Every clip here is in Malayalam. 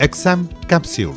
Exam capsule.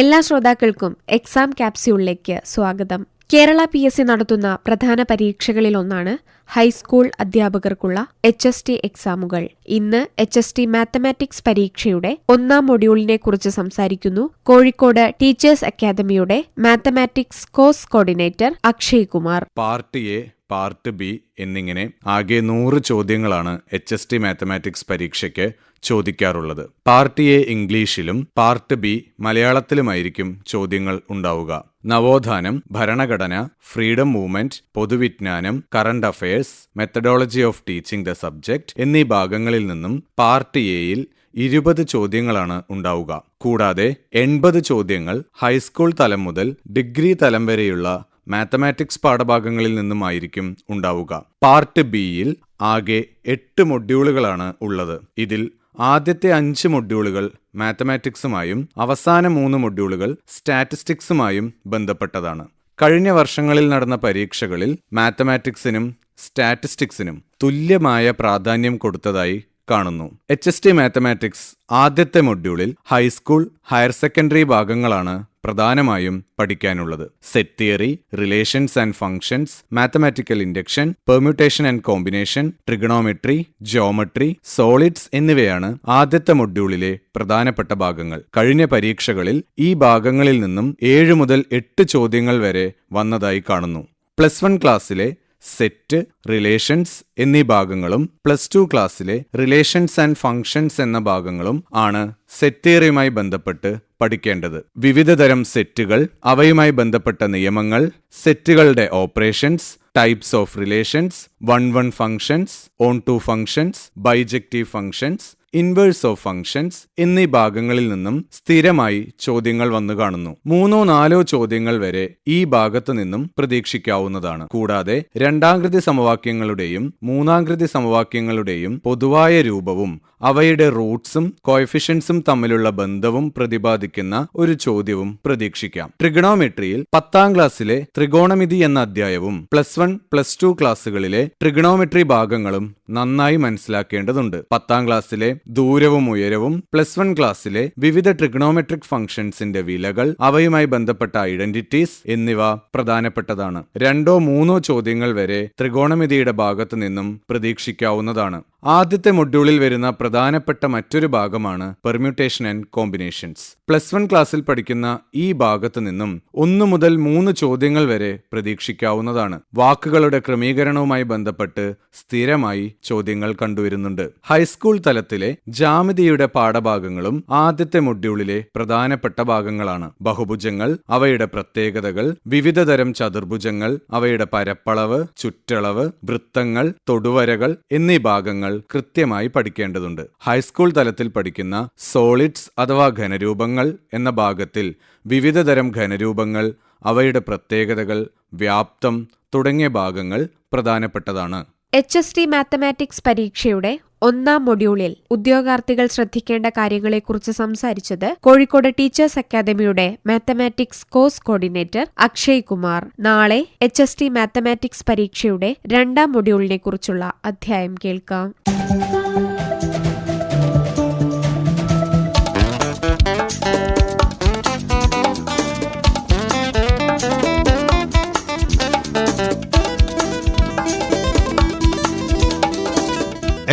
എല്ലാ ശ്രോതാക്കൾക്കും എക്സാം കാപ്സ്യൂളിലേക്ക് സ്വാഗതം. കേരള PSC നടത്തുന്ന പ്രധാന പരീക്ഷകളിലൊന്നാണ് ഹൈസ്കൂൾ അധ്യാപകർക്കുള്ള HST എക്സാമുകൾ. ഇന്ന് HST മാത്തമാറ്റിക്സ് പരീക്ഷയുടെ 1ാം മൊഡ്യൂളിനെ കുറിച്ച് സംസാരിക്കുന്നു കോഴിക്കോട് ടീച്ചേഴ്സ് അക്കാദമിയുടെ mathematics course coordinator Akshay Kumar. Part A, part B എന്നിങ്ങനെ ആകെ 100 ചോദ്യങ്ങളാണ് HST മാത്തമാറ്റിക്സ് പരീക്ഷയ്ക്ക് ചോദിക്കാറുള്ളത്. പാർട്ട് എ ഇംഗ്ലീഷിലും പാർട്ട് ബി മലയാളത്തിലുമായിരിക്കും ചോദ്യങ്ങൾ ഉണ്ടാവുക. നവോത്ഥാനം, ഭരണഘടന, ഫ്രീഡം മൂവ്മെന്റ്, പൊതുവിജ്ഞാനം, current affairs, methodology of teaching the subject എന്നീ ഭാഗങ്ങളിൽ നിന്നും പാർട്ട് എയിൽ 20 ചോദ്യങ്ങളാണ് ഉണ്ടാവുക. കൂടാതെ 80 ചോദ്യങ്ങൾ ഹൈസ്കൂൾ തലം മുതൽ ഡിഗ്രി തലം വരെയുള്ള മാത്തമാറ്റിക്സ് പാഠഭാഗങ്ങളിൽ നിന്നുമായിരിക്കും ഉണ്ടാവുക. പാർട്ട് ബിയിൽ ആകെ 8 മൊഡ്യൂളുകളാണ് ഉള്ളത്. ഇതിൽ ആദ്യത്തെ 5 മൊഡ്യൂളുകൾ മാത്തമാറ്റിക്സുമായും അവസാന 3 മൊഡ്യൂളുകൾ സ്റ്റാറ്റിസ്റ്റിക്സുമായും ബന്ധപ്പെട്ടതാണ്. കഴിഞ്ഞ വർഷങ്ങളിൽ നടന്ന പരീക്ഷകളിൽ മാത്തമാറ്റിക്സിനും സ്റ്റാറ്റിസ്റ്റിക്സിനും തുല്യമായ പ്രാധാന്യം കൊടുത്തതായി കാണുന്നു. HST മാത്തമാറ്റിക്സ് ആദ്യത്തെ മൊഡ്യൂളിൽ ഹൈസ്കൂൾ, ഹയർ സെക്കൻഡറി ഭാഗങ്ങളാണ് പ്രധാനമായും പഠിക്കാനുള്ളത്. Set theory, relations and functions, mathematical induction, permutation and combination, trigonometry, geometry, solids എന്നിവയാണ് ആദ്യത്തെ മൊഡ്യൂളിലെ പ്രധാനപ്പെട്ട ഭാഗങ്ങൾ. കഴിഞ്ഞ പരീക്ഷകളിൽ ഈ ഭാഗങ്ങളിൽ നിന്നും 7 മുതൽ 8 ചോദ്യങ്ങൾ വരെ വന്നതായി കാണുന്നു. +1 ക്ലാസ്സിലെ സെറ്റ്, റിലേഷൻസ് എന്നീ ഭാഗങ്ങളും +2 ക്ലാസ്സിലെ റിലേഷൻസ് ആൻഡ് ഫങ്ഷൻസ് എന്ന ഭാഗങ്ങളും ആണ് സെറ്റ് തിയറിയുമായി ബന്ധപ്പെട്ട് പഠിക്കേണ്ടത്. വിവിധതരം സെറ്റുകൾ, അവയുമായി ബന്ധപ്പെട്ട നിയമങ്ങൾ, സെറ്റുകളുടെ operations, types of relations, 1-1 functions, onto functions, bijective functions, inverse of functions എന്നീ ഭാഗങ്ങളിൽ നിന്നും സ്ഥിരമായി ചോദ്യങ്ങൾ വന്നു കാണുന്നു. 3-4 ചോദ്യങ്ങൾ വരെ ഈ ഭാഗത്തു നിന്നും പ്രതീക്ഷിക്കാവുന്നതാണ്. കൂടാതെ രണ്ടാംകൃതി സമവാക്യങ്ങളുടെയും മൂന്നാംകൃതി സമവാക്യങ്ങളുടെയും പൊതുവായ രൂപവും അവയുടെ റൂട്ട്സും കോഎഫിഷ്യൻസും തമ്മിലുള്ള ബന്ധവും പ്രതിപാദിക്കുന്ന ഒരു ചോദ്യവും പ്രതീക്ഷിക്കാം. ട്രിഗണോമെട്രിയിൽ 10ാം ക്ലാസ്സിലെ ത്രികോണമിതി എന്ന അധ്യായവും +1, +2 ക്ലാസ്സുകളിലെ ട്രിഗണോമെട്രി ഭാഗങ്ങളും നന്നായി മനസ്സിലാക്കേണ്ടതുണ്ട്. 10ാം ക്ലാസ്സിലെ ദൂരവും ഉയരവും, +1 ക്ലാസ്സിലെ വിവിധ ട്രിഗണോമെട്രിക് ഫംഗ്ഷൻസിന്റെ വിലകൾ, അവയുമായി ബന്ധപ്പെട്ട ഐഡന്റിറ്റീസ് എന്നിവ പ്രധാനപ്പെട്ടതാണ്. 2-3 ചോദ്യങ്ങൾ വരെ ത്രികോണമിതിയുടെ ഭാഗത്തു നിന്നും പ്രതീക്ഷിക്കാവുന്നതാണ്. ആദ്യത്തെ മൊഡ്യൂളിൽ വരുന്ന പ്രധാനപ്പെട്ട മറ്റൊരു ഭാഗമാണ് പെർമ്യൂട്ടേഷൻ ആൻഡ് കോമ്പിനേഷൻസ്. +1 ക്ലാസ്സിൽ പഠിക്കുന്ന ഈ ഭാഗത്തു നിന്നും 1 മുതൽ 3 ചോദ്യങ്ങൾ വരെ പ്രതീക്ഷിക്കാവുന്നതാണ്. വാക്കുകളുടെ ക്രമീകരണവുമായി ബന്ധപ്പെട്ട് സ്ഥിരമായി ചോദ്യങ്ങൾ കണ്ടുവരുന്നുണ്ട്. ഹൈസ്കൂൾ തലത്തിലെ ജ്യാമിതിയുടെ പാഠഭാഗങ്ങളും ആദ്യത്തെ മൊഡ്യൂളിലെ പ്രധാനപ്പെട്ട ഭാഗങ്ങളാണ്. ബഹുഭുജങ്ങൾ, അവയുടെ പ്രത്യേകതകൾ, വിവിധതരം ചതുർഭുജങ്ങൾ, അവയുടെ പരപ്പളവ്, ചുറ്റളവ്, വൃത്തങ്ങൾ, തൊടുവരകൾ എന്നീ ഭാഗങ്ങൾ കൃത്യമായി പഠിക്കേണ്ടതുണ്ട്. ഹൈസ്കൂൾ തലത്തിൽ പഠിക്കുന്ന സോളിഡ്സ് അഥവാ ഘനരൂപങ്ങൾ എന്ന ഭാഗത്തിൽ വിവിധതരം ഘനരൂപങ്ങൾ, അവയുടെ പ്രത്യേകതകൾ, വ്യാപ്തം തുടങ്ങിയ ഭാഗങ്ങൾ പ്രധാനപ്പെട്ടതാണ്. HST മാത്തമാറ്റിക്സ് പരീക്ഷയുടെ 1ാം മൊഡ്യൂളിൽ ഉദ്യോഗാർത്ഥികൾ ശ്രദ്ധിക്കേണ്ട കാര്യങ്ങളെക്കുറിച്ച് സംസാരിച്ചത് കോഴിക്കോട് ടീച്ചേഴ്സ് അക്കാദമിയുടെ mathematics course coordinator Akshay Kumar. നാളെ HST മാത്തമാറ്റിക്സ് പരീക്ഷയുടെ 2ാം മൊഡ്യൂളിനെ കുറിച്ചുള്ള അധ്യായം കേൾക്കാം.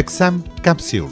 Exam capsule.